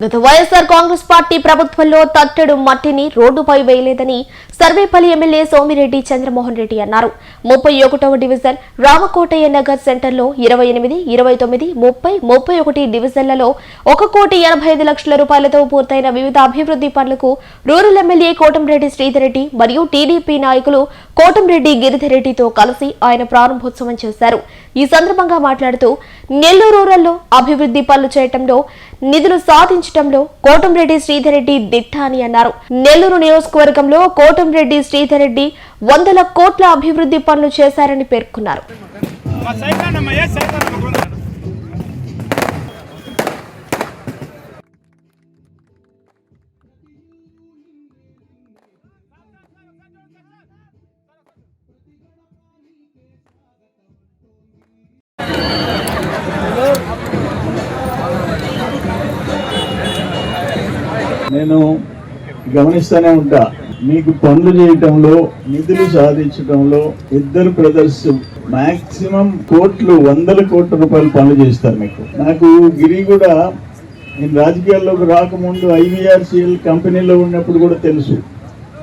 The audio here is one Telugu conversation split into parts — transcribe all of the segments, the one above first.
గత వైఎస్ఆర్ కాంగ్రెస్ పార్టీ ప్రభుత్వంలో తట్టెడు మట్టిని రోడ్డుపై వేయలేదని సర్వేపల్లి ఎమ్మెల్యే సోమిరెడ్డి చంద్రమోహన్ రెడ్డి అన్నారు. 31వ డివిజన్ రామకోటయ్య నగర్ సెంటర్లో 28, 29, 30, 31 డివిజన్లలో 1,85,00,000 రూపాయలతో పూర్తయిన వివిధ అభివృద్ధి పనులకు రూరల్ ఎమ్మెల్యే కోటంరెడ్డి శ్రీధర్ రెడ్డి మరియు టీడీపీ నాయకులు కోటంరెడ్డి గిరిధర్రెడ్డితో కలిసి ఆయన ప్రారంభోత్సవం చేశారు. ఈ సందర్భంగా మాట్లాడుతూ నెల్లూరు రూరల్లో అభివృద్ధి పనులు చేయటంలో నిధులు సాధించడంలో కోటంరెడ్డి శ్రీధర్ రెడ్డి దిట్ట అని అన్నారు. నెల్లూరు నియోజకవర్గంలో కోటంరెడ్డి శ్రీధర్ రెడ్డి 100 కోట్ల అభివృద్ధి పనులు చేశారని పేర్కొన్నారు. నేను గమనిస్తూనే ఉంటా, మీకు పనులు చేయటంలో నిధులు సాధించడంలో ఇద్దరు బ్రదర్స్ మాక్సిమం కోట్లు 100 కోట్ల రూపాయలు పనులు చేస్తారు. మీకు నాకు గిరి కూడా నేను రాజకీయాల్లోకి రాకముందు IVRCL కంపెనీలో ఉన్నప్పుడు కూడా తెలుసు.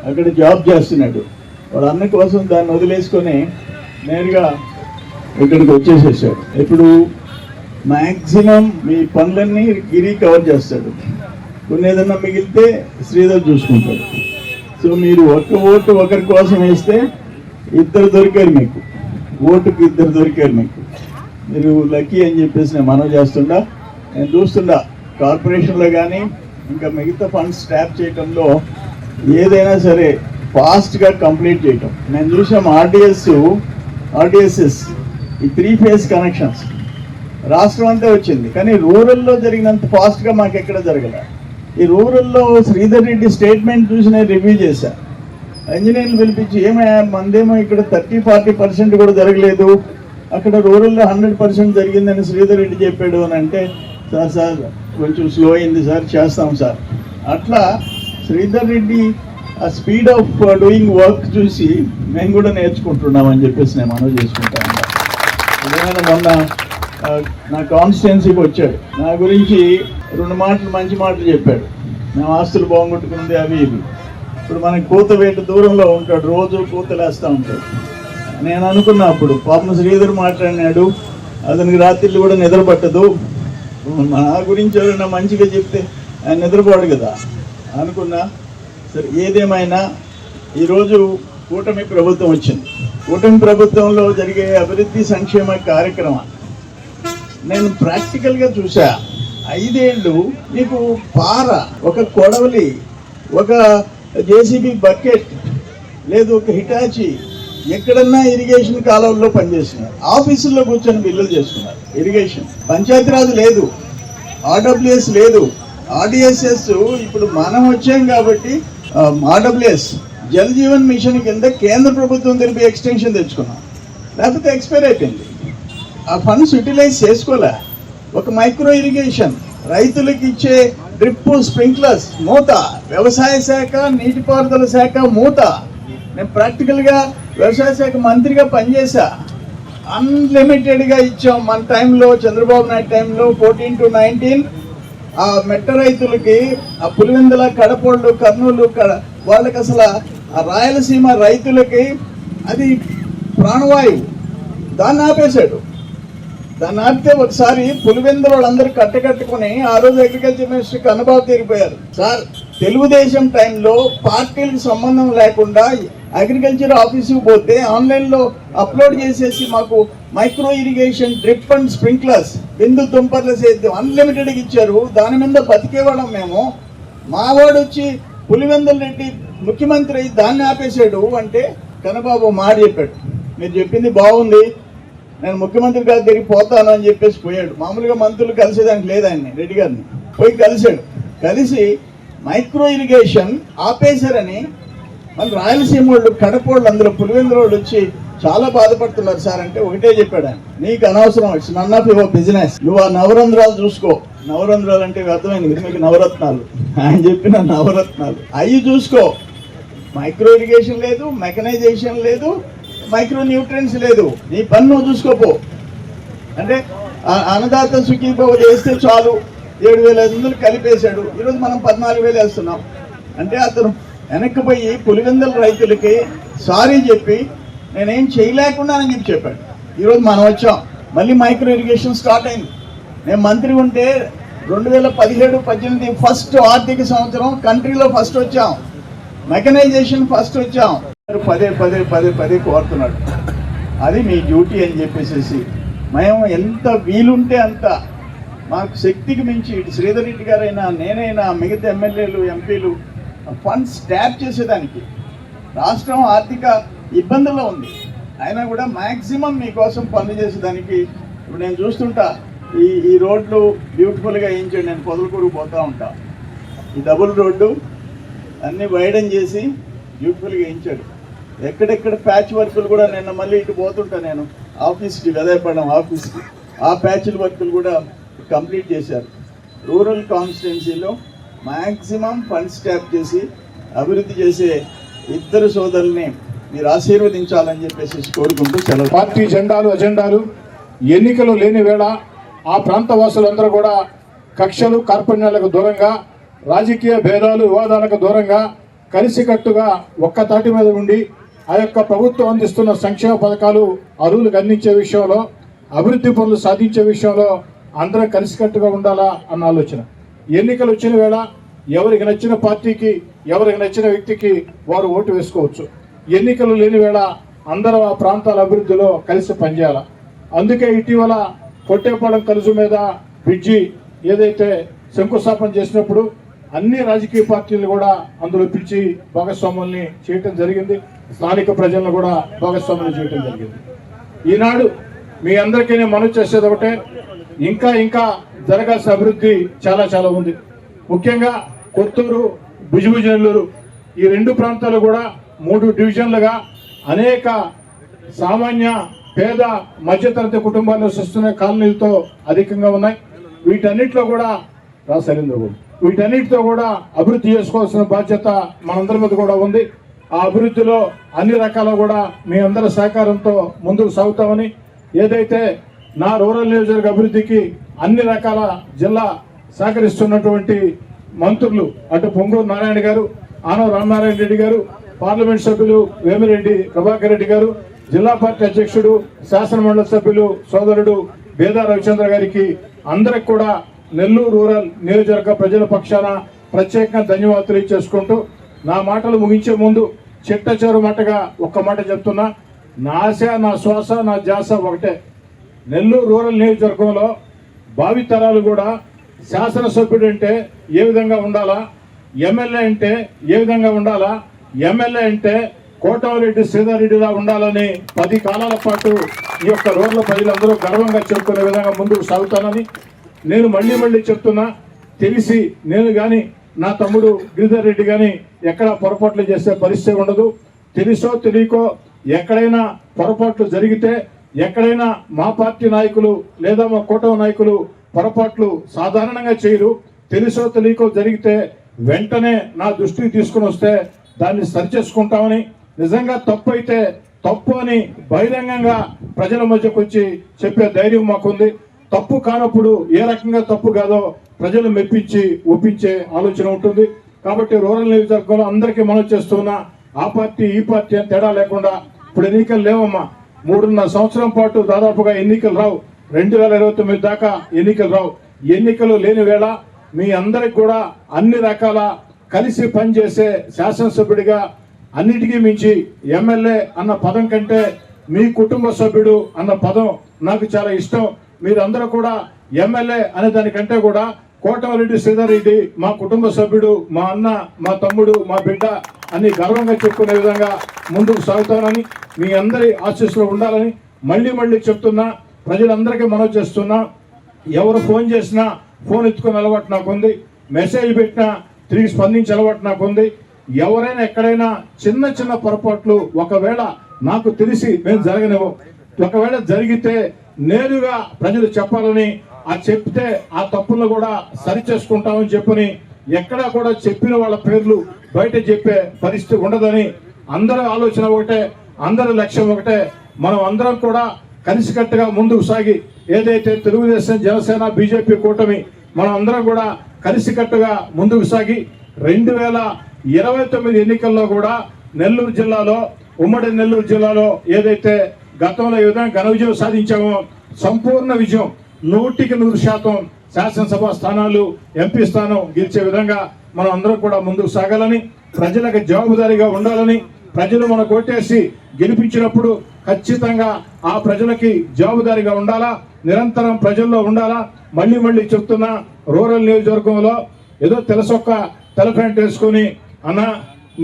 అక్కడ జాబ్ చేస్తున్నాడు. వాళ్ళ అన్న కోసం దాన్ని వదిలేసుకొని నేరుగా ఇక్కడికి వచ్చేసేసాడు. ఇప్పుడు మాక్సిమం మీ పనులన్నీ గిరి కవర్ చేస్తాడు. కొన్ని ఏదన్నా మిగిలితే శ్రీధర్ చూసుకుంటాడు. సో మీరు ఒక్క ఓటు ఒకరి కోసం వేస్తే ఇద్దరు దొరికారు మీకు, ఓటుకు ఇద్దరు దొరికారు మీకు. మీరు లక్కీ అని చెప్పేసి నేను మనవి చేస్తుండా. నేను చూస్తుండా కార్పొరేషన్లో కానీ ఇంకా మిగతా ఫండ్స్ ట్యాప్ చేయటంలో ఏదైనా సరే ఫాస్ట్గా కంప్లీట్ చేయటం. నేను చూసాం ఆర్డిఎస్ఎస్ ఈ 3 ఫేజ్ కనెక్షన్స్ రాష్ట్రం అంతా వచ్చింది, కానీ రూరల్లో జరిగినంత ఫాస్ట్గా మాకు ఎక్కడ జరగలే. ఈ రూరల్లో శ్రీధర్ రెడ్డి స్టేట్మెంట్ చూసి నేను రివ్యూ చేశాను. ఇంజనీర్లు పిలిపించి మందేమో ఇక్కడ 30-40% కూడా జరగలేదు, అక్కడ రూరల్లో 100% జరిగిందని శ్రీధర్ రెడ్డి చెప్పాడు అని అంటే, సార్ కొంచెం స్లో అయింది సార్, చేస్తాం సార్. అట్లా శ్రీధర్ రెడ్డి ఆ స్పీడ్ ఆఫ్ డూయింగ్ వర్క్ చూసి మేము కూడా నేర్చుకుంటున్నామని చెప్పేసి నేను మనవి చేసుకుంటాను. ఏమైనా మొన్న నా కాన్స్టిట్యున్సీకి వచ్చాడు, నా గురించి 2 మాటలు మంచి మాటలు చెప్పాడు. మేము ఆస్తులు బాగుంటుకుంది అవి ఇవి. ఇప్పుడు మనకి కూతవేట దూరంలో ఉంటాడు, రోజు కూతలేస్తూ ఉంటాడు. నేను అనుకున్నా అప్పుడు పాపం శ్రీధర్ మాట్లాడినాడు, అతనికి రాత్రిళ్ళు కూడా నిద్ర పట్టదు, నా గురించి ఎవరైనా మంచిగా చెప్తే ఆయన నిద్రపోడు కదా అనుకున్నా. సరే ఏదేమైనా ఈరోజు కూటమి ప్రభుత్వం వచ్చింది. కూటమి ప్రభుత్వంలో జరిగే అభివృద్ధి సంక్షేమ కార్యక్రమాలు నేను ప్రాక్టికల్గా చూసా. 5 ఏళ్ళు నీకు పార, ఒక కొడవలి, ఒక JCB బకెట్ లేదు, ఒక హిటాచి ఎక్కడన్నా ఇరిగేషన్ కాలువల్లో పనిచేస్తున్నారు. ఆఫీసుల్లో కూర్చొని బిల్లులు చేస్తున్నారు. ఇరిగేషన్ పంచాయతీరాజ్ లేదు, RWS లేదు, RDSS ఇప్పుడు మనం వచ్చాం కాబట్టి RWS జల్ జీవన్ మిషన్ కింద కేంద్ర ప్రభుత్వం తెలిపి ఎక్స్టెన్షన్ తెచ్చుకున్నాం, లేకపోతే ఎక్స్పైర్ అయిపోయింది. ఆ ఫండ్స్ యూటిలైజ్ చేసుకోలే. ఒక మైక్రో ఇరిగేషన్ రైతులకు ఇచ్చే డ్రిప్ స్ప్రింక్లర్స్ మూత, వ్యవసాయ శాఖ నీటిపారుదల శాఖ మూత. నేను ప్రాక్టికల్గా వ్యవసాయ శాఖ మంత్రిగా పనిచేసా. అన్లిమిటెడ్గా ఇచ్చాం మన టైంలో, చంద్రబాబు నాయుడు టైంలో 14 to 19 ఆ మెట్ట రైతులకి, ఆ పులివెందుల, కడపళ్ళు, కర్నూలు వాళ్ళకి అసలు ఆ రాయలసీమ రైతులకి అది ప్రాణవాయువు. దాన్ని ఆపేశాడు. దాన్ని ఆపితే ఒకసారి పులివెందుల వాళ్ళందరూ కట్టుకుని ఆ రోజు అగ్రికల్చర్ మినిస్టర్ కన్నబాబు తిరిగిపోయారు. సార్ తెలుగుదేశం టైంలో పార్టీలకు సంబంధం లేకుండా అగ్రికల్చర్ ఆఫీసుకు పోతే ఆన్లైన్లో అప్లోడ్ చేసేసి మాకు micro irrigation drip and sprinklers బిందు తుంపర్ల సేద్యం అన్లిమిటెడ్గా ఇచ్చారు. దాని మీద బతికేవాళ్ళం మేము. మావాడు వచ్చి పులివెందుల రెడ్డి ముఖ్యమంత్రి దాన్ని ఆపేశాడు అంటే కన్నబాబు మాట చెప్పాడు, మీరు చెప్పింది బాగుంది, నేను ముఖ్యమంత్రి గారి దగ్గరికి పోతాను అని చెప్పేసి పోయాడు. మామూలుగా మంత్రులు కలిసేదానికి లేదు, ఆయన్ని రెడ్డి గారిని పోయి కలిశాడు. కలిసి మైక్రో ఇరిగేషన్ ఆపేశారని మన రాయలసీమ వాళ్ళు, కడపోళ్ళు, అందరూ పులివెందుల వాళ్ళు వచ్చి చాలా బాధపడుతున్నారు సార్ అంటే ఒకటే చెప్పాడు ఆయన, నీకు అనవసరం, it's none of your business, నువ్వు ఆ నవరంధ్రాలు చూసుకో. నవరంధ్రాలు అంటే అర్థమైంది, మీకు నవరత్నాలు, ఆయన చెప్పిన నవరత్నాలు అవి చూసుకో. మైక్రో ఇరిగేషన్ లేదు, మెకనైజేషన్ లేదు, మైక్రో న్యూట్రియన్స్ లేదు, నీ పని నువ్వు చూసుకోపో అంటే అన్నదాత సుఖీభవ చేస్తే చాలు 7,500 కలిపేశాడు. ఈరోజు మనం 14,000 వేస్తున్నాం. అంటే అతను వెనక్కిపోయి పులివెందుల రైతులకి సారీ చెప్పి నేనేం చేయలేకుండానని చెప్పాడు. ఈరోజు మనం వచ్చాం, మళ్ళీ మైక్రో ఇరిగేషన్ స్టార్ట్ అయింది. నేను మంత్రి ఉంటే 2017-18 ఫస్ట్ ఆర్థిక సంవత్సరం కంట్రీలో ఫస్ట్ వచ్చాం, మెకనైజేషన్ ఫస్ట్ వచ్చాం. పదే కోరుతున్నాడు. అది మీ డ్యూటీ అని చెప్పేసి మేము ఎంత వీలుంటే అంత మాకు శక్తికి మించి ఇటు శ్రీధర్ రెడ్డి గారైనా నేనైనా మిగతా ఎమ్మెల్యేలు ఎంపీలు ఫండ్స్ ట్యాప్ చేసేదానికి, రాష్ట్రం ఆర్థిక ఇబ్బందుల్లో ఉంది అయినా కూడా మ్యాక్సిమం మీకోసం పనులు చేసేదానికి. ఇప్పుడు నేను చూస్తుంటా ఈ రోడ్లు బ్యూటిఫుల్గా వేయించండి. నేను పొదలకూరు పోతూ ఉంటా, ఈ డబుల్ రోడ్డు అన్నీ వైడన్ చేసి బ్యూటిఫుల్గా వేయించాడు. ఎక్కడెక్కడ ప్యాచ్ వర్కులు కూడా నిన్న మళ్ళీ ఇటు పోతుంటా నేను ఆఫీస్కి, వెదయపడడం ఆఫీస్కి, ఆ ప్యాచ్ల వర్కులు కూడా కంప్లీట్ చేశారు. రూరల్ కాన్స్టిట్యున్సీలో మ్యాక్సిమం ఫండ్స్ ట్యాప్ చేసి అభివృద్ధి చేసే ఇద్దరు సోదరుల్ని మీరు ఆశీర్వదించాలని చెప్పేసి కోరుకుంటూ సెలవు. పార్టీ అజెండాలు ఎన్నికలు లేని వేళ ఆ ప్రాంత వాసులందరూ కూడా కక్షలు కార్పణ్యాలకు దూరంగా, రాజకీయ భేదాలు వివాదాలకు దూరంగా కలిసికట్టుగా ఒక్క తాటి మీద ఉండి ఆ యొక్క ప్రభుత్వం అందిస్తున్న సంక్షేమ పథకాలు అర్హులకు అందించే విషయంలో, అభివృద్ధి పనులు సాధించే విషయంలో అందరం కలిసికట్టుగా ఉండాలా అన్న ఆలోచన. ఎన్నికలు వచ్చిన వేళ ఎవరికి నచ్చిన పార్టీకి, ఎవరికి నచ్చిన వ్యక్తికి వారు ఓటు వేసుకోవచ్చు. ఎన్నికలు లేని వేళ అందరూ ఆ ప్రాంతాల అభివృద్ధిలో కలిసి పనిచేయాలి. అందుకే ఇటీవల కొట్టేపాలెం కలుసు మీద బ్రిడ్జి ఏదైతే శంకుస్థాపన చేసినప్పుడు అన్ని రాజకీయ పార్టీలు కూడా అందులో పిలిచి భాగస్వాముల్ని చేయటం జరిగింది. స్థానిక ప్రజలను కూడా భాగస్వాములు చేయటం జరిగింది. ఈనాడు మీ అందరికీ నేను మనవి చేసేది ఒకటే, ఇంకా జరగాల్సిన అభివృద్ధి చాలా ఉంది. ముఖ్యంగా కొత్తూరు, భుజనెల్లూరు ఈ రెండు ప్రాంతాలు కూడా 3 డివిజన్లుగా అనేక సామాన్య పేద మధ్యతరగతి కుటుంబాలు నివసిస్తున్న కాలనీలతో అధికంగా ఉన్నాయి. వీటన్నిటితో కూడా అభివృద్ధి చేసుకోవాల్సిన బాధ్యత మనందరి మీద కూడా ఉంది. ఆ అభివృద్ధిలో అన్ని రకాల కూడా మీ అందరి సహకారంతో ముందుకు సాగుతామని, ఏదైతే నా రూరల్ నియోజకవర్గ అభివృద్ధికి అన్ని రకాల జిల్లా సహకరిస్తున్నటువంటి మంత్రులు అటు పొంగూరు నారాయణ గారు, ఆనవ రామనారాయణ రెడ్డి గారు, పార్లమెంట్ సభ్యులు వేమిరెడ్డి ప్రభాకర్ రెడ్డి గారు, జిల్లా పార్టీ అధ్యక్షుడు శాసనమండలి సభ్యులు సోదరుడు బేదా రవిచంద్ర గారికి అందరికి కూడా నెల్లూరు రూరల్ నియోజకవర్గ ప్రజల పక్షాన ప్రత్యేకంగా ధన్యవాదాలు చేసుకుంటూ నా మాటలు ముగించే ముందు చిట్టచివరి మాటగా ఒక్క మాట చెప్తున్నా. నా ఆశ, నా శ్వాస, నా ధ్యాస ఒకటే. నెల్లూరు రూరల్ నియోజకవర్గంలో భావితరాలు కూడా శాసనసభ్యుడు అంటే ఏ విధంగా ఉండాలా, ఎమ్మెల్యే అంటే ఏ విధంగా ఉండాలా, ఎమ్మెల్యే అంటే కోటమిరెడ్డి శ్రీధర్ రెడ్డిలా ఉండాలని 10 కాలాల పాటు ఈ యొక్క రోడ్ల ప్రజలందరూ గర్వంగా చెప్పుకునే విధంగా ముందుకు సాగుతానని నేను మళ్ళీ చెప్తున్నా. తెలిసి నేను కానీ నా తమ్ముడు గిరిధర్ రెడ్డి కానీ ఎక్కడ పొరపాట్లు చేసే పరిస్థితి ఉండదు. తెలుసో తెలియకో ఎక్కడైనా పొరపాట్లు జరిగితే, ఎక్కడైనా మా పార్టీ నాయకులు లేదా మా కూటమి నాయకులు పొరపాట్లు సాధారణంగా చేయరు. తెలుసో తెలియకో జరిగితే వెంటనే నా దృష్టికి తీసుకుని వస్తే దాన్ని సరిచేసుకుంటామని, నిజంగా తప్పు అయితే తప్పు అని బహిరంగంగా ప్రజల మధ్యకు వచ్చి చెప్పే ధైర్యం మాకుంది. తప్పు కానప్పుడు ఏ రకంగా తప్పు కాదో ప్రజలు మెప్పించి ఒప్పించే ఆలోచన ఉంటుంది. కాబట్టి రూరల్ నియోజకవర్గంలో అందరికీ మనం చేస్తున్నా, ఆ పార్టీ ఈ పార్టీ అని తేడా లేకుండా ఇప్పుడు ఎన్నికలు లేవమ్మా. 3.5 సంవత్సరం పాటు దాదాపుగా ఎన్నికలు రావు. 2029 దాకా ఎన్నికలు రావు. ఎన్నికలు లేని వేళ మీ అందరికి కూడా అన్ని రకాల కలిసి పనిచేసే శాసనసభ్యుడిగా, అన్నిటికీ మించి ఎమ్మెల్యే అన్న పదం కంటే మీ కుటుంబ సభ్యుడు అన్న పదం నాకు చాలా ఇష్టం. మీరందరూ కూడా ఎమ్మెల్యే అనే దానికంటే కూడా కోటమిరెడ్డి శ్రీధర్ రెడ్డి మా కుటుంబ సభ్యుడు, మా అన్న, మా తమ్ముడు, మా బిడ్డ అని గర్వంగా చెప్పుకునే విధంగా ముందుకు సాగుతానని, మీ అందరి ఆశీస్సులో ఉండాలని మళ్ళీ చెప్తున్నా. ప్రజలందరికీ మనవి చేస్తున్నా. ఎవరు ఫోన్ చేసినా ఫోన్ ఎత్తుకునే అలవాటు నాకుంది. మెసేజ్ పెట్టినా తిరిగి స్పందించే అలవాటు నాకుంది. ఎవరైనా ఎక్కడైనా చిన్న పొరపాట్లు ఒకవేళ నాకు తెలిసి మేము జరగనివ్వం. ఒకవేళ జరిగితే నేరుగా ప్రజలు చెప్పాలని, ఆ చెప్తే ఆ తప్పులను కూడా సరి చేసుకుంటామని చెప్పని ఎక్కడా కూడా చెప్పిన వాళ్ళ పేర్లు బయట చెప్పే పరిస్థితి ఉండదని, అందరి ఆలోచన ఒకటే, అందరి లక్ష్యం ఒకటే. మనం అందరం కూడా కలిసికట్టుగా ముందుకు సాగి ఏదైతే తెలుగుదేశం, జనసేన, బీజేపీ కూటమి మనం అందరం కూడా కలిసికట్టుగా ముందుకు సాగి 2029 ఎన్నికల్లో కూడా నెల్లూరు జిల్లాలో, ఉమ్మడి నెల్లూరు జిల్లాలో ఏదైతే గతంలో ఏ విధంగా ఘన విజయం సాధించామో సంపూర్ణ విజయం 100% శాసనసభ స్థానాలు, ఎంపీ స్థానం గెలిచే విధంగా మనం అందరం కూడా ముందుకు సాగాలని, ప్రజలకు జవాబుదారీగా ఉండాలని, ప్రజలు మనకు ఓటేసి గెలిపించినప్పుడు ఖచ్చితంగా ఆ ప్రజలకి జవాబుదారీగా ఉండాలా, నిరంతరం ప్రజల్లో ఉండాలా. మళ్ళీ చెప్తున్నా, రూరల్ నియోజకవర్గంలో ఏదో తెలసొక్క తెలఫెంట్ వేసుకొని అన్న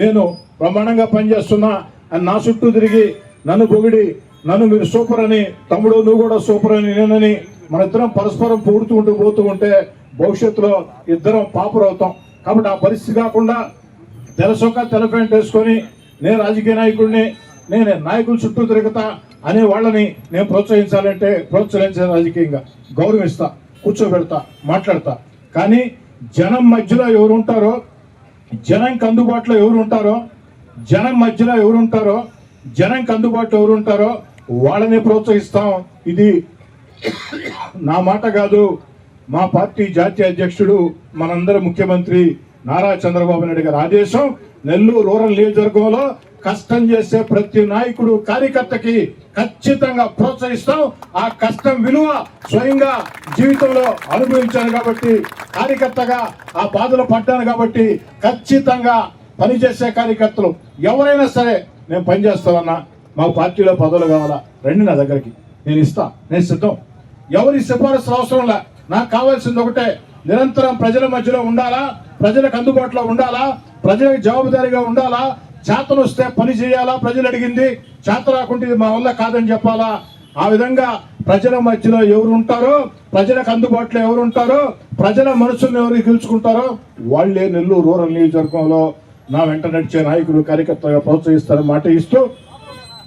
నేను బ్రహ్మాండంగా పనిచేస్తున్నా అని నా చుట్టూ తిరిగి నన్ను పొగిడి నన్ను మీరు సూపర్ అని, తమ్ముడు నువ్వు కూడా సూపర్ అని నేనని మన ఇద్దరం పరస్పరం పోతూ ఉంటే భవిష్యత్తులో ఇద్దరం పాపర్ అవుతాం. కాబట్టి ఆ పరిస్థితి కాకుండా తెలసొక్క తెలఫెంట్ వేసుకొని నేను రాజకీయ నాయకుడిని, నేను నాయకుల చుట్టూ తిరుగుతా అనే వాళ్ళని నేను ప్రోత్సహించాలంటే ప్రోత్సహించే రాజకీయంగా గౌరవిస్తా, కూర్చోబెడతా, మాట్లాడతా. కానీ జనం మధ్యలో ఎవరు ఉంటారో, జనంకి అందుబాటులో ఎవరు ఉంటారో, జనం మధ్యలో ఎవరు ఉంటారో, జనంకి అందుబాటులో ఎవరు ఉంటారో వాళ్ళని ప్రోత్సహిస్తాం. ఇది నా మాట కాదు, మా పార్టీ జాతీయ అధ్యక్షుడు మనందరి ముఖ్యమంత్రి నారా చంద్రబాబు నాయుడు గారి ఆదేశం. నెల్లూరు రూరల్ నియోజకవర్గంలో కష్టం చేసే ప్రతి నాయకుడు, కార్యకర్తకి ఖచ్చితంగా ప్రోత్సహిస్తాం. ఆ కష్టం విలువ స్వయంగా జీవితంలో అనుభవించాను కాబట్టి, కార్యకర్తగా ఆ బాధలు పడ్డాను కాబట్టి ఖచ్చితంగా పనిచేసే కార్యకర్తలు ఎవరైనా సరే నేను పనిచేస్తామన్నా, మాకు పార్టీలో పదవులు కావాలా, రండి నా దగ్గరికి, నేను ఇస్తా, నేను సిద్ధం. ఎవరి సిఫారసు అవసరంలా, నాకు కావాల్సింది ఒకటే, నిరంతరం ప్రజల మధ్యలో ఉండాలా, ప్రజలకు అందుబాటులో ఉండాలా, ప్రజలకు జవాబుదారీగా ఉండాలా, చేతను వస్తే పని చేయాలా, ప్రజలు అడిగింది, చేత రాకుంటే ఇది మా వల్ల కాదని చెప్పాలా. ఆ విధంగా ప్రజల మధ్యలో ఎవరు ఉంటారో, ప్రజలకు అందుబాటులో ఎవరు ఉంటారో, ప్రజల మనసులను ఎవరు గెలుచుకుంటారో వాళ్ళే నెల్లూరు రూరల్ నియోజకవర్గంలో నా వెంట నడిచే నాయకులు, కార్యకర్తగా ప్రోత్సహిస్తారని మాట ఇస్తూ,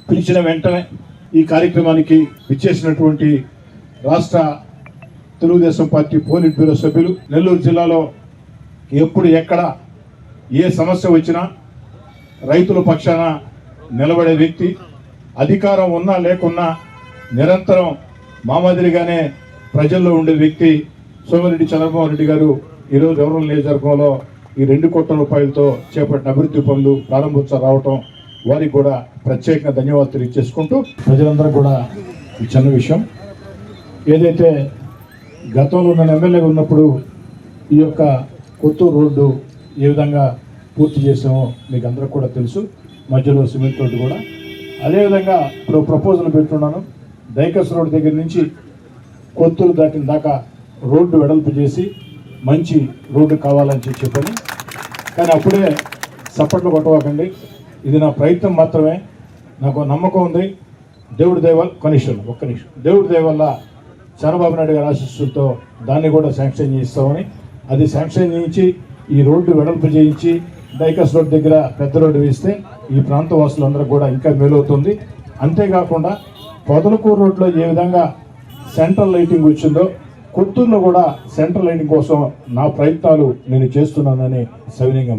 పిలిచిన వెంటనే ఈ కార్యక్రమానికి విచ్చేసినటువంటి రాష్ట్ర తెలుగుదేశం పార్టీ పోలిట్ బ్యూరో సభ్యులు, నెల్లూరు జిల్లాలో ఎప్పుడు ఎక్కడ ఏ సమస్య వచ్చినా రైతుల పక్షాన నిలబడే వ్యక్తి, అధికారం ఉన్నా లేకున్నా నిరంతరం మా మాదిరిగానే ప్రజల్లో ఉండే వ్యక్తి సోమిరెడ్డి చంద్రమోహన్ రెడ్డి గారు ఈరోజు రూరల్ నియోజకవర్గంలో ఈ 2 కోట్ల రూపాయలతో చేపట్టిన అభివృద్ధి పనులు ప్రారంభోత్సవం రావటం వారికి కూడా ప్రత్యేకంగా ధన్యవాదాలు తెలియజేసుకుంటూ, ప్రజలందరూ కూడా ఈ చిన్న విషయం ఏదైతే గతంలో నేను ఎమ్మెల్యేగా ఉన్నప్పుడు ఈ యొక్క కొత్తూరు రోడ్డు ఏ విధంగా పూర్తి చేసామో మీకు అందరికి కూడా తెలుసు, మధ్యలో సిమెంట్ రోడ్డు కూడా. అదేవిధంగా ఇప్పుడు ప్రపోజల్ పెట్టున్నాను, దైకస్ రోడ్ దగ్గర నుంచి కొత్తూరు దాటిన దాకా రోడ్డు వెడల్పు చేసి మంచి రోడ్డు కావాలని చెప్పని. కానీ అప్పుడే చప్పట్లు కొట్టవకండి, ఇది నా ప్రయత్నం మాత్రమే. నాకు నమ్మకం ఉంది, దేవుడి దయ వల్ల ఒక్క నిమిషం దేవుడి దయ వల్ల చంద్రబాబు నాయుడు గారి ఆశీస్సులతో దాన్ని కూడా శాంక్షన్ చేయిస్తామని, అది శాంక్షన్ చేయించి ఈ రోడ్డు వెడల్పు చేయించి డైకస్ రోడ్ దగ్గర పెద్ద రోడ్డు వేస్తే ఈ ప్రాంత వాసులందరూ కూడా ఇంకా మేలవుతుంది. అంతేకాకుండా పొదలకూరు రోడ్లో ఏ విధంగా సెంట్రల్ లైటింగ్ వచ్చిందో కొత్తూరులో కూడా సెంట్రల్ లైటింగ్ కోసం నా ప్రయత్నాలు నేను చేస్తున్నానని సవినయంగా